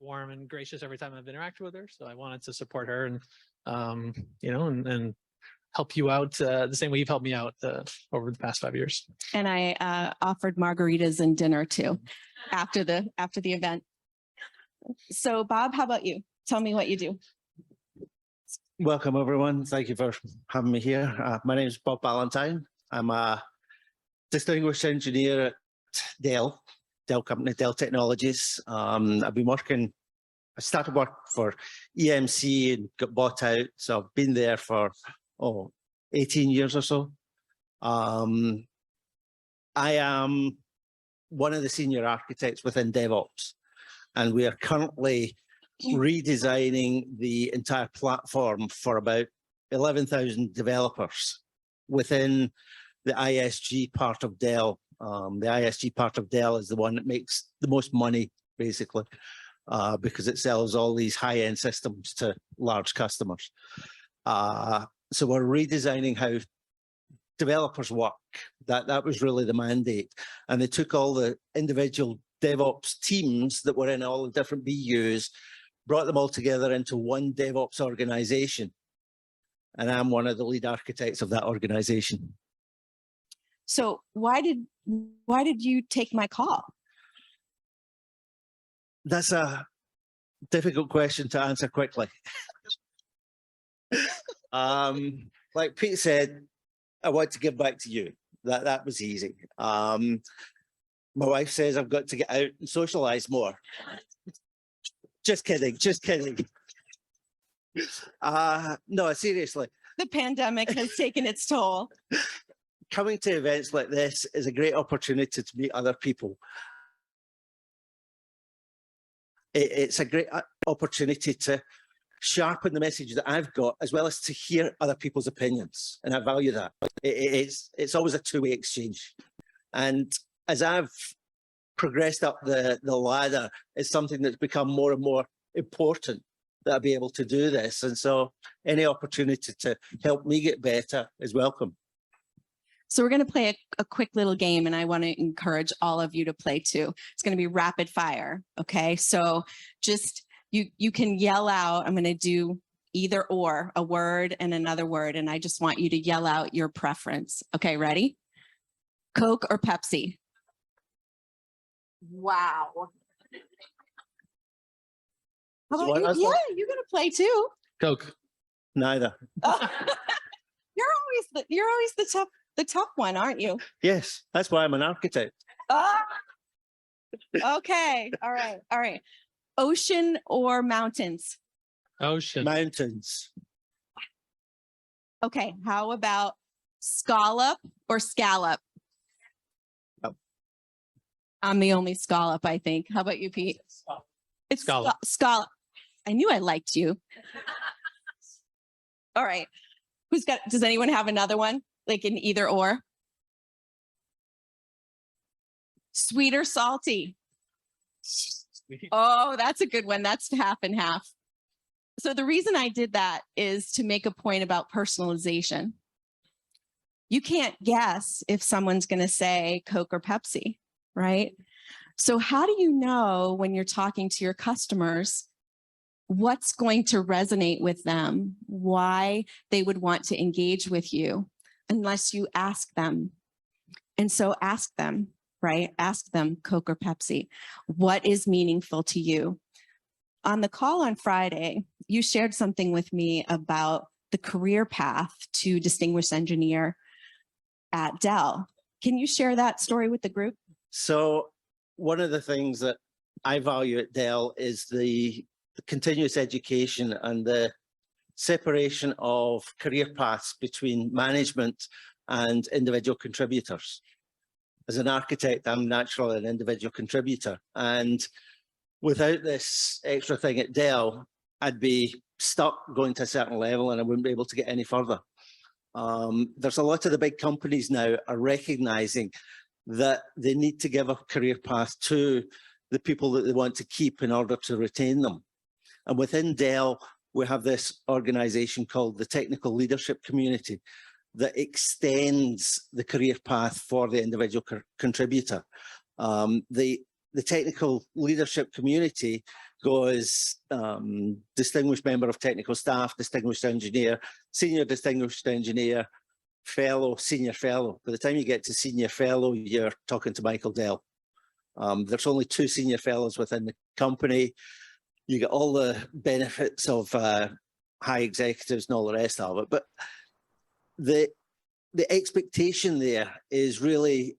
warm and gracious every time I've interacted with her. So I wanted to support her and, and help you out the same way you've helped me out over the past 5 years. And I offered margaritas and dinner too after the event. So Bob, how about you? Tell me what you do. Welcome, everyone. Thank you for having me here. My name is Bob Ballantyne. I'm a distinguished engineer at Dell Company, Dell Technologies. I've been working, I started work for EMC and got bought out. So I've been there for 18 years or so. I am one of the senior architects within DevOps, and we are currently redesigning the entire platform for about 11,000 developers within the ISG part of Dell. The ISG part of Dell is the one that makes the most money, basically, because it sells all these high-end systems to large customers. So we're redesigning how developers work. That was really the mandate. And they took all the individual DevOps teams that were in all the different BUs, brought them all together into one DevOps organization. And I'm one of the lead architects of that organization. So why did you take my call? That's a difficult question to answer quickly. Like Pete said, I want to give back to you. That was easy. My wife says I've got to get out and socialize more. Just kidding, just kidding. No, seriously. The pandemic has taken its toll. Coming to events like this is a great opportunity to meet other people. It's a great opportunity to sharpen the message that I've got, as well as to hear other people's opinions. And I value that. It's always a two-way exchange. And as I've progressed up the ladder, it's something that's become more and more important that I'll be able to do this. And so any opportunity to help me get better is welcome. So we're going to play a quick little game, and I want to encourage all of you to play too. It's going to be rapid fire. Okay. So just, you can yell out, I'm going to do either or, a word and another word. And I just want you to yell out your preference. Okay. Ready? Coke or Pepsi? Wow. How about you? Yeah, you're going to play too. Coke. Neither. Oh. You're always the tough one, aren't you? Yes, that's why I'm an architect. Okay. All right. All right. Ocean or mountains? Ocean. Mountains. Okay. How about scallop or scallop? Oh. I'm the only scallop, I think. How about you, Pete? It's Scallop. Scallop. I knew I liked you. All right. Does anyone have another one? Like an either or? Sweet or salty? Sweet. Oh, that's a good one. That's half and half. So the reason I did that is to make a point about personalization. You can't guess if someone's going to say Coke or Pepsi, right? So how do you know when you're talking to your customers what's going to resonate with them, why they would want to engage with you, unless you ask them? And so ask them, right? Ask them Coke or Pepsi. What is meaningful to you? On the call on Friday, you shared something with me about the career path to distinguished engineer at Dell. Can you share that story with the group? So one of the things that I value at Dell is the continuous education and the separation of career paths between management and individual contributors. As an architect, I'm naturally an individual contributor. And without this extra thing at Dell, I'd be stuck going to a certain level and I wouldn't be able to get any further. There's a lot of the big companies now are recognizing that they need to give a career path to the people that they want to keep in order to retain them. And within Dell, we have this organization called the Technical Leadership Community that extends the career path for the individual contributor. The Technical Leadership Community goes distinguished member of technical staff, distinguished engineer, senior distinguished engineer, fellow, senior fellow. By the time you get to senior fellow, you're talking to Michael Dell. There's only 2 senior fellows within the company. You get all the benefits of high executives and all the rest of it. But the expectation there is really,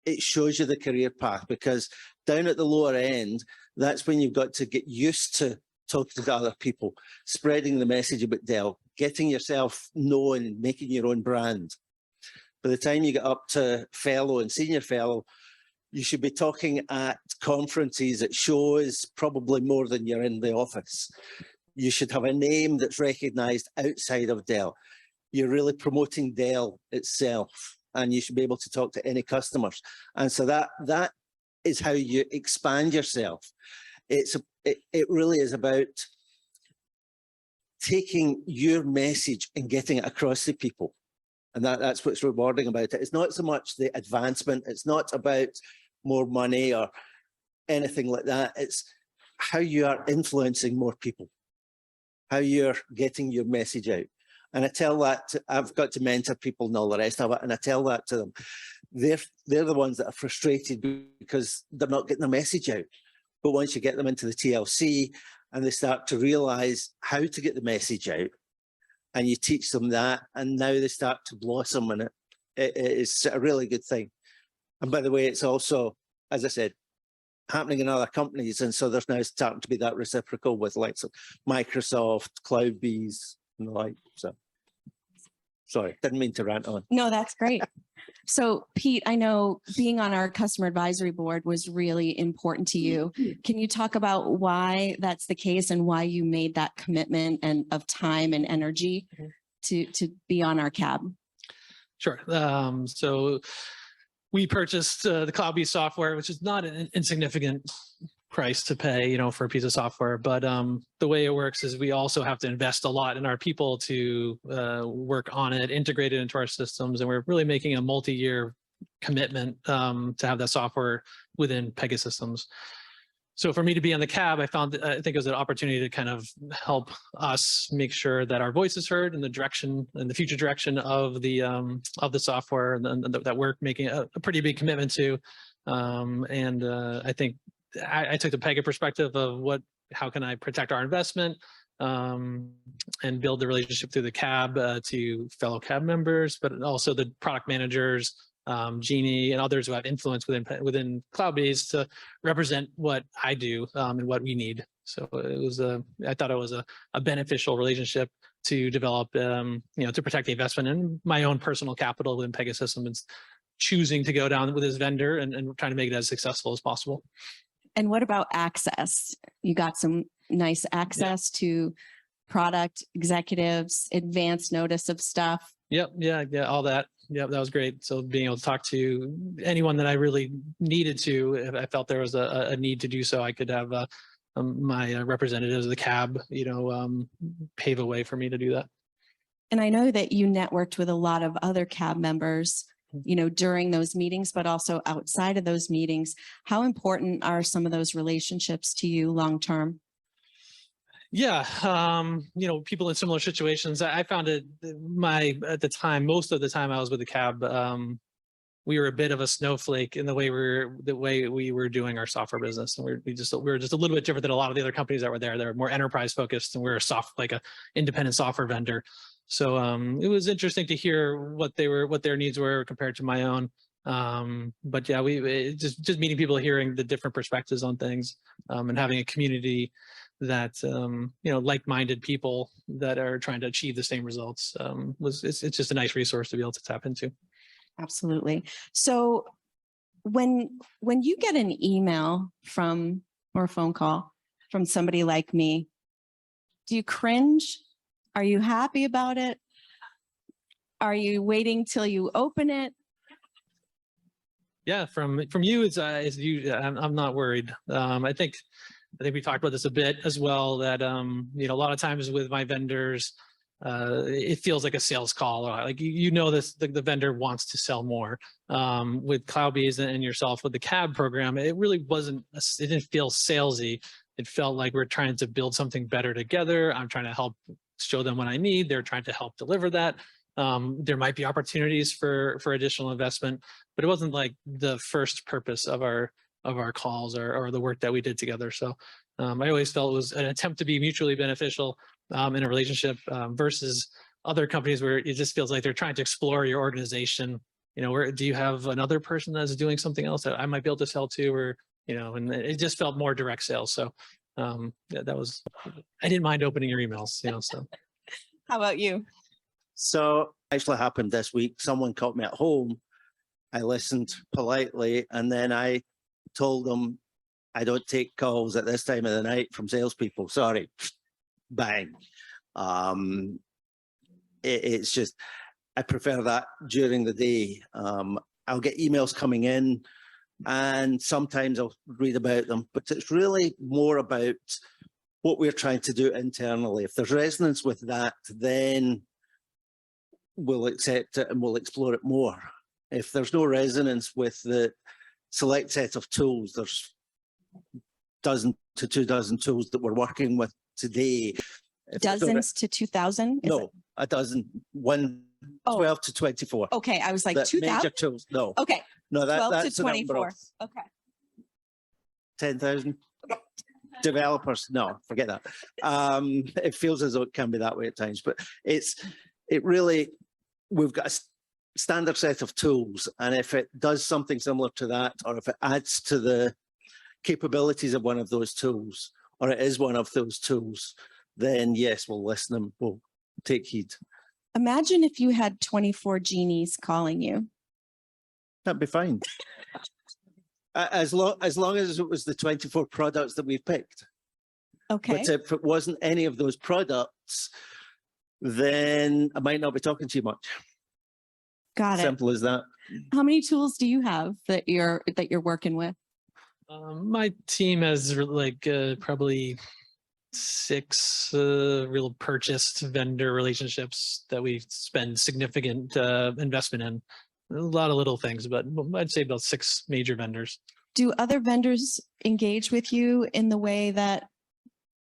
it shows you the career path, because down at the lower end, that's when you've got to get used to talking to other people, spreading the message about Dell, getting yourself known, making your own brand. By the time you get up to fellow and senior fellow, you should be talking at conferences, at shows, probably more than you're in the office. You should have a name that's recognized outside of Dell. You're really promoting Dell itself, and you should be able to talk to any customers. And so that is how you expand yourself. It really is about taking your message and getting it across to people. And that's what's rewarding about it. It's not so much the advancement. It's not about more money or anything like that. It's how you are influencing more people, how you're getting your message out. And I tell that I've got to mentor people and all the rest of it. And I tell that to them. They're the ones that are frustrated because they're not getting the message out. But once you get them into the TLC and they start to realize how to get the message out, and you teach them that, and now they start to blossom, and it is a really good thing. And by the way, it's also, as I said, happening in other companies. And so there's now starting to be that reciprocal with like Microsoft, CloudBees and the like. So sorry, didn't mean to rant on. No, that's great. So Pete, I know being on our customer advisory board was really important to you. Can you talk about why that's the case and why you made that commitment and of time and energy to be on our CAB? Sure. So we purchased the CloudBees software, which is not an insignificant price to pay, for a piece of software. But the way it works is we also have to invest a lot in our people to work on it, integrate it into our systems. And we're really making a multi-year commitment to have that software within Pegasystems. So for me to be on the CAB, I think it was an opportunity to kind of help us make sure that our voice is heard in the direction and the future direction of the software and that we're making a pretty big commitment to. I think I took the Pega perspective of how can I protect our investment and build the relationship through the CAB to fellow CAB members, but also the product managers, Jeanne and others who have influence within CloudBees to represent what I do and what we need. So it was I thought it was a beneficial relationship to develop, to protect the investment and my own personal capital within Pegasystems and choosing to go down with this vendor and trying to make it as successful as possible. And what about access? You got some nice access to product executives, advance notice of stuff. Yep. Yeah. All that. Yep. That was great. So being able to talk to anyone that I really needed to, if I felt there was a need to do so, I could have my representatives of the CAB, pave a way for me to do that. And I know that you networked with a lot of other CAB members, during those meetings, but also outside of those meetings. How important are some of those relationships to you long-term? Yeah, people in similar situations. I found it at the time, most of the time I was with the CAB, we were a bit of a snowflake in the way we were doing our software business, and we were just a little bit different than a lot of the other companies that were there. They were more enterprise focused, and we were like a independent software vendor. So it was interesting to hear what their needs were compared to my own. But yeah, we just meeting people, hearing the different perspectives on things, and having a community that like-minded people that are trying to achieve the same results it's just a nice resource to be able to tap into. Absolutely. So when you get an email or a phone call from somebody like me, do you cringe? Are you happy about it? Are you waiting till you open it? Yeah, from you, it's you. I'm not worried. I think we talked about this a bit as well, that a lot of times with my vendors, it feels like a sales call, or like this, the vendor wants to sell more. With CloudBees and yourself with the CAB program, it really wasn't. It didn't feel salesy. it felt like we're trying to build something better together. I'm trying to help show them what I need. They're trying to help deliver that. There might be opportunities for additional investment, but it wasn't like the first purpose of our calls or the work that we did together. So I always felt it was an attempt to be mutually beneficial in a relationship versus other companies where it just feels like they're trying to explore your organization. You know, where do you have another person that's doing something else that I might be able to sell to, or, you know, and it just felt more direct sales. So yeah, that was, I didn't mind opening your emails, you know, so. How about you? So actually happened this week. Someone caught me at home. I listened politely, and then I told them I don't take calls at this time of the night from salespeople. Sorry. Bang. It's just, I prefer that during the day. I'll get emails coming in, and sometimes I'll read about them, but it's really more about what we're trying to do internally. If there's resonance with that, then we'll accept it and we'll explore it more. If there's no resonance with the select set of tools, there's dozen to 2 dozen tools that we're working with today. Dozens to 2,000? No, a dozen, 12 to 24. Okay, I was like That 2,000? major tools, no. Okay, No, 12 that's to the number 24. of Okay. 10,000 developers. No, forget that. It feels as though it can be that way at times, but it really, we've got a standard set of tools, and if it does something similar to that, or if it adds to the capabilities of one of those tools, or it is one of those tools, then yes, we'll listen and we'll take heed. Imagine if you had 24 genies calling you. That'd be fine. As long as it was the 24 products that we picked. Okay. But if it wasn't any of those products, then I might not be talking to you much. Got it. Simple as that. How many tools do you have that you're working with? My team has like probably 6 real purchased vendor relationships that we spend significant investment in. A lot of little things, but I'd say about 6 major vendors. Do other vendors engage with you in the way that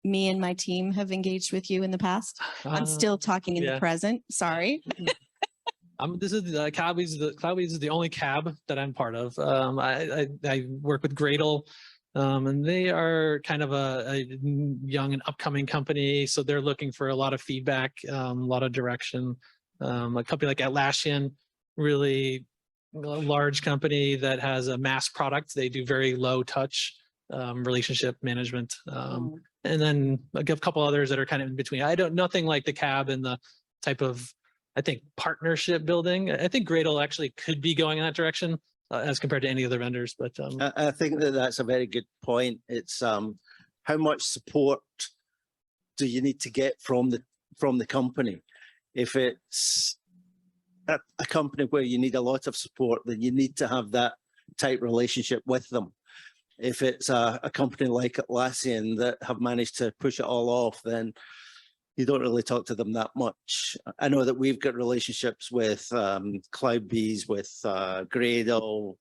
me and my team have engaged with you in the past? I'm still talking in the present. Sorry. This is the Cloudbees is the only cab that I'm part of. I work with Gradle, and they are kind of a young and upcoming company. So they're looking for a lot of feedback, a lot of direction. A company like Atlassian, really large company that has a mass product. They do very low touch relationship management. And then a couple others that are kind of in between. Nothing like the cab and the type of, I think, partnership building. I think Gradle actually could be going in that direction as compared to any other vendors. But I think that's a very good point. It's how much support do you need to get from the company? If it's a company where you need a lot of support, then you need to have that tight relationship with them. If it's a company like Atlassian that have managed to push it all off, then you don't really talk to them that much. I know that we've got relationships with Cloudbees, with Gradle,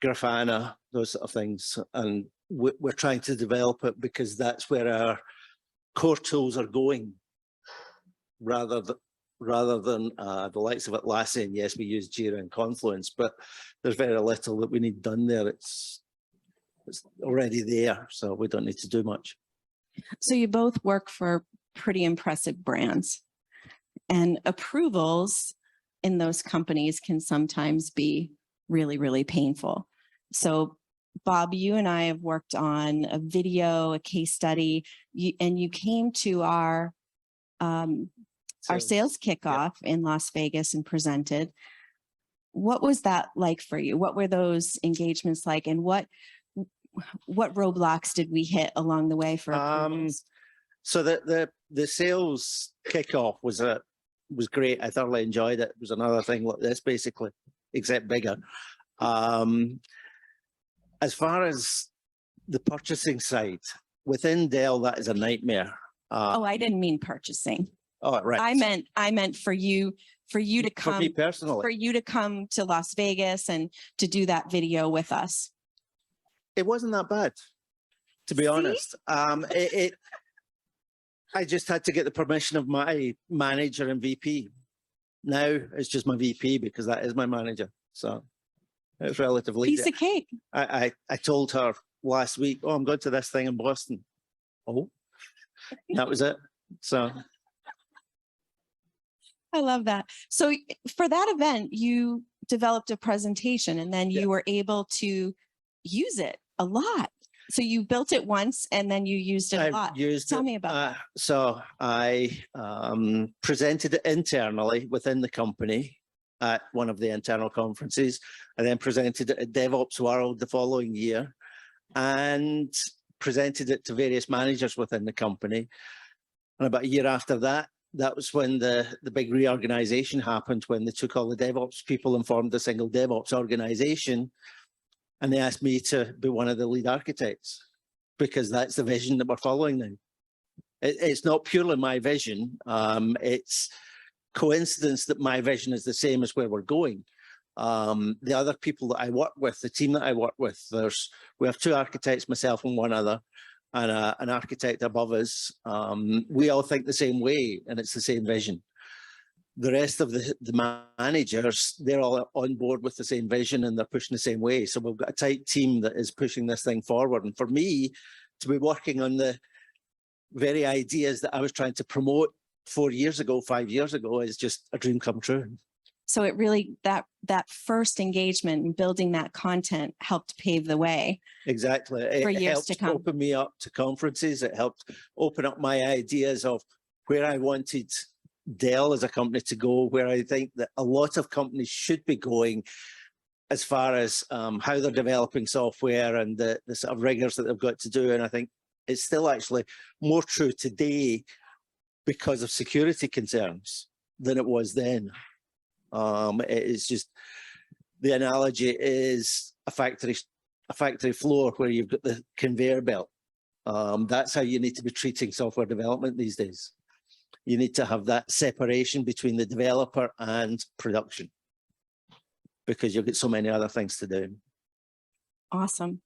Grafana, those sort of things. And we're trying to develop it because that's where our core tools are going, rather than the likes of Atlassian. Yes, we use Jira and Confluence, but there's very little that we need done there. It's already there, so we don't need to do much. So you both work for pretty impressive brands, and approvals in those companies can sometimes be really, really painful. So Bob, you and I have worked on a video, a case study, and you came to our sales kickoff in Las Vegas and presented. What was that like for you? What were those engagements like, and what roadblocks did we hit along the way for approvals? So the sales kickoff was great. I thoroughly enjoyed it. It was another thing like this, basically, except bigger. As far as the purchasing side, within Dell, that is a nightmare. Oh, I didn't mean purchasing. Oh, right. I meant for you to come, for me personally, for you to come to Las Vegas and to do that video with us. It wasn't that bad. to be honest. I just had to get the permission of my manager and VP. Now it's just my VP because that is my manager. So it's relatively Piece of cake. I told her last week, oh, I'm going to this thing in Boston. Oh, that was it. So I love that. So for that event, you developed a presentation and then you were able to use it a lot. So you built it once and then you used it a lot. Tell me about that. So I presented it internally within the company at one of the internal conferences. I then presented it at DevOps World the following year and presented it to various managers within the company. And about a year after that, that was when the big reorganization happened, when they took all the DevOps people and formed a single DevOps organization. And they asked me to be one of the lead architects because that's the vision that we're following now. It's not purely my vision. It's coincidence that my vision is the same as where we're going. The other people that I work with, the team that I work with, we have two architects, myself and one other, and an architect above us. We all think the same way and it's the same vision. The rest of the managers, they're all on board with the same vision and they're pushing the same way. So we've got a tight team that is pushing this thing forward. And for me to be working on the very ideas that I was trying to promote 4 years ago, 5 years ago, is just a dream come true. So it really, that first engagement and building that content helped pave the way. Exactly. For It years helped to come. open me up to conferences. It helped open up my ideas of where I wanted Dell as a company to go, where I think that a lot of companies should be going as far as how they're developing software and the sort of rigors that they've got to do. And I think it's still actually more true today because of security concerns than it was then. It is just, the analogy is a factory floor where you've got the conveyor belt. That's how you need to be treating software development these days. You need to have that separation between the developer and production because you've got so many other things to do. Awesome.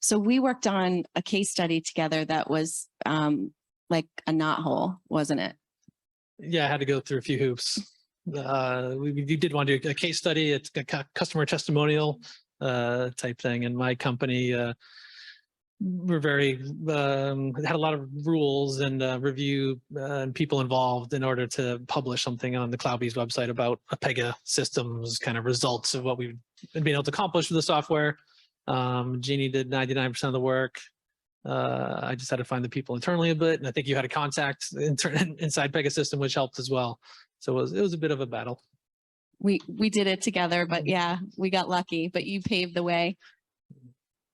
So we worked on a case study together that was like a knothole, wasn't it? Yeah, I had to go through a few hoops. We did want to do a case study. It's a customer testimonial type thing. And my company, we're very, had a lot of rules and review and people involved in order to publish something on the CloudBees website about a Pega systems kind of results of what we've been able to accomplish with the software. Jeanne did 99% of the work. I just had to find the people internally a bit, and I think you had a contact inside Pega system, which helped as well. So it was a bit of a battle. We did it together, but yeah, we got lucky. But you paved the way,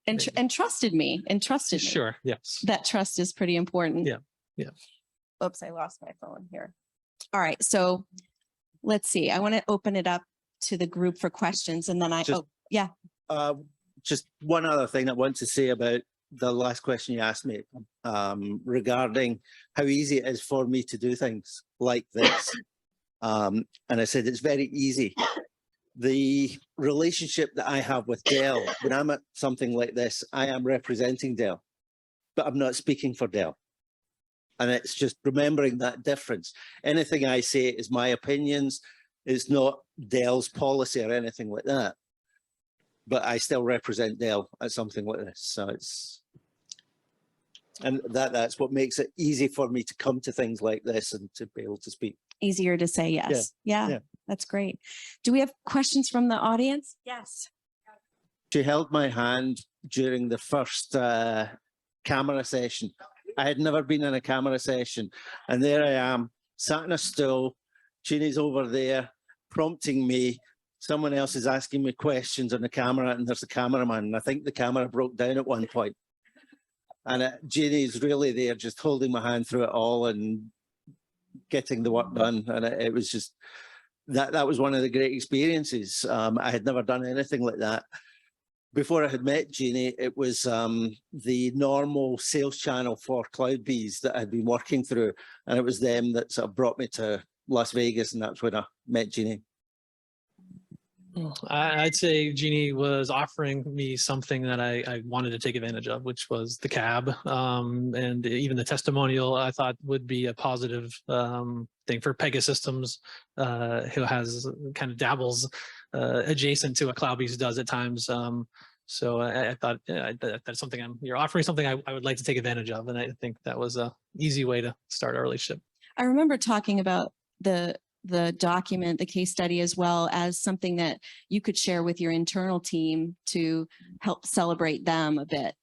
and trusted me, and trusted me. Sure. Yes. That trust is pretty important. Yeah. Yeah. Oops, I lost my phone here. All right, so let's see. I want to open it up to the group for questions, and then just one other thing I want to say about the last question you asked me regarding how easy it is for me to do things like this. And I said, it's very easy. The relationship that I have with Dell, when I'm at something like this, I am representing Dell, but I'm not speaking for Dell. And it's just remembering that difference. Anything I say is my opinions. It's not Dell's policy or anything like that. But I still represent Dell at something like this. So that's what makes it easy for me to come to things like this and to be able to speak. Easier to say yes. Yeah, that's great. Do we have questions from the audience? Yes. She held my hand during the first camera session. I had never been in a camera session. And there I am, sat in a stool. Jeanne's over there prompting me. Someone else is asking me questions on the camera, and there's a cameraman. And I think the camera broke down at one point. And Jeanne's really there just holding my hand through it all and getting the work done. And it was just, that was one of the great experiences. I had never done anything like that. Before I had met Jeanne, it was the normal sales channel for CloudBees that I'd been working through. And it was them that sort of brought me to Las Vegas, and that's when I met Jeanne. I'd say Jeanne was offering me something that I wanted to take advantage of, which was the cab. And even the testimonial I thought would be a positive thing for Pega Systems, who has kind of dabbles adjacent to what CloudBees does at times. So I thought that's something you're offering something I would like to take advantage of. And I think that was a easy way to start our relationship. I remember talking about the document, the case study, as well as something that you could share with your internal team to help celebrate them a bit.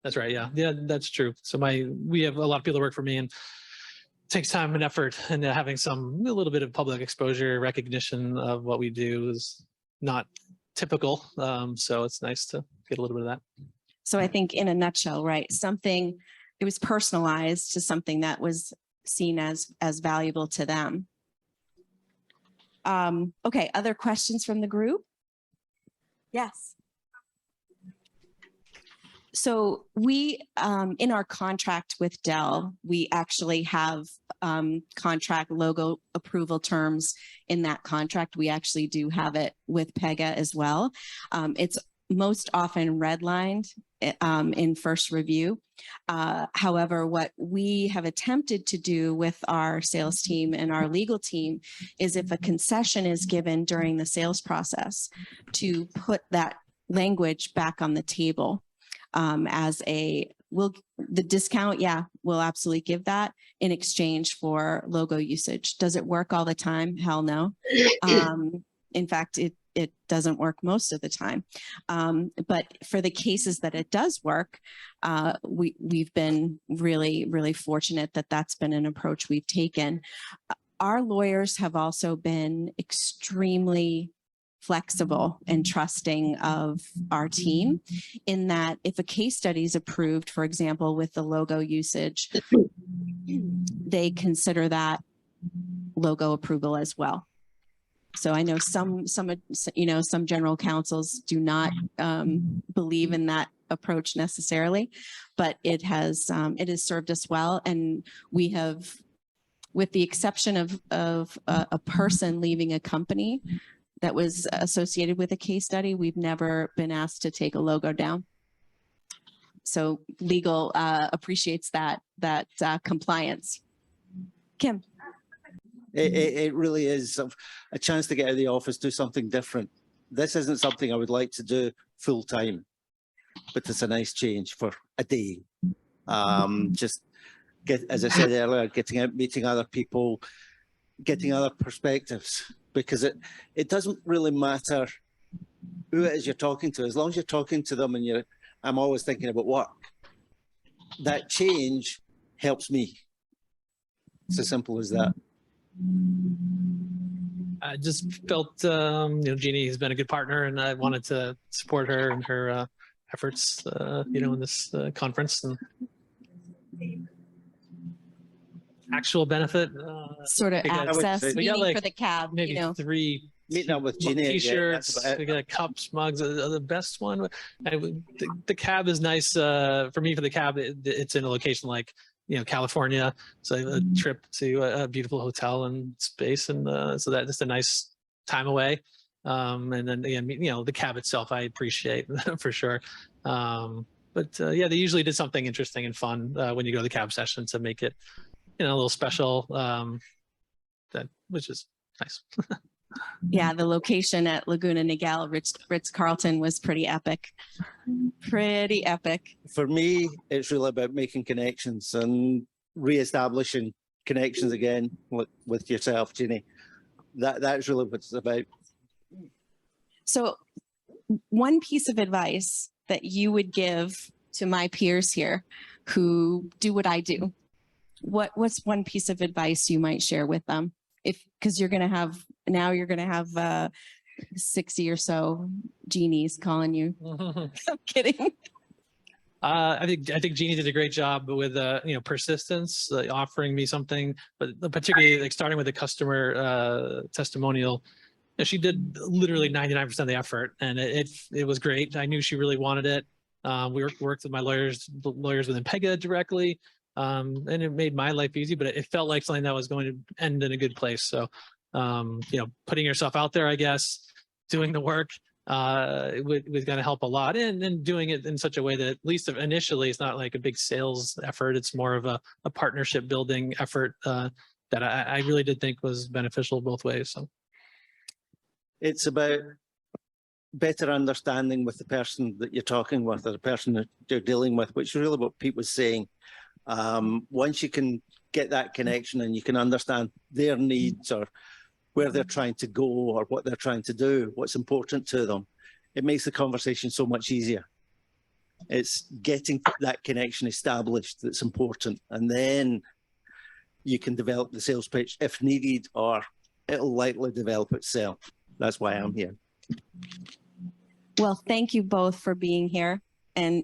That's right. Yeah. Yeah, that's true. So we have a lot of people that work for me, and it takes time and effort, and having a little bit of public exposure, recognition of what we do is not typical. So it's nice to get a little bit of that. So I think in a nutshell, right, something, it was personalized to something that was seen as valuable to them. Okay, other questions from the group? Yes. So we, in our contract with Dell, we actually have contract logo approval terms in that contract. We actually do have it with Pega as well. It's most often redlined in first review. However, what we have attempted to do with our sales team and our legal team is, if a concession is given during the sales process, to put that language back on the table as the discount, yeah, we'll absolutely give that in exchange for logo usage. Does it work all the time? Hell no. In fact, it doesn't work most of the time. But for the cases that it does work, we've been really, really fortunate that that's been an approach we've taken. Our lawyers have also been extremely flexible and trusting of our team, in that if a case study is approved, for example, with the logo usage, they consider that logo approval as well. So I know some general counsels do not believe in that approach necessarily, but it has served us well. And we have, with the exception of a person leaving a company that was associated with a case study, we've never been asked to take a logo down. So legal appreciates that compliance. Kim. It really is a chance to get out of the office, do something different. This isn't something I would like to do full time, but it's a nice change for a day. Just as I said earlier, getting out, meeting other people, getting other perspectives, because it doesn't really matter who it is you're talking to, as long as you're talking to them and I'm always thinking about work. That change helps me. It's as simple as that. I just felt, Jeanne has been a good partner, and I wanted to support her in her efforts, in this conference. And actual benefit, sort of access, meaning for the cab, maybe 3 meeting up with Jeanne. T-shirts, we got cups, mugs, the best one. The cab is nice for me. For the cab, it's in a location like California, so a trip to a beautiful hotel and space, and so that's just a nice time away. And then again, the cab itself, I appreciate for sure. But yeah, they usually did something interesting and fun when you go to the cab session to make it a little special, which is nice. Yeah, the location at Laguna Niguel, Ritz-Carlton, was pretty epic. Pretty epic. For me, it's really about making connections and re-establishing connections again with yourself, Jeanne. That's really what it's about. So one piece of advice that you would give to my peers here who do what I do, what's one piece of advice you might share with them? Because you're going to have 60 or so Jeannies calling you. I'm kidding. I think Jeanne did a great job with persistence, offering me something, but particularly like starting with the customer testimonial. She did literally 99% of the effort, and it was great. I knew she really wanted it. We worked with my lawyers within Pega directly. And it made my life easy, but it felt like something that was going to end in a good place. So, putting yourself out there, I guess, doing the work was going to help a lot, and then doing it in such a way that at least initially it's not like a big sales effort. It's more of a partnership building effort that I really did think was beneficial both ways. So it's about better understanding with the person that you're talking with, or the person that you're dealing with, which is really what Pete was saying. Once you can get that connection and you can understand their needs or where they're trying to go or what they're trying to do, what's important to them, it makes the conversation so much easier. It's getting that connection established that's important, and then you can develop the sales pitch if needed, or it'll likely develop itself. That's why I'm here. Well, thank you both for being here. And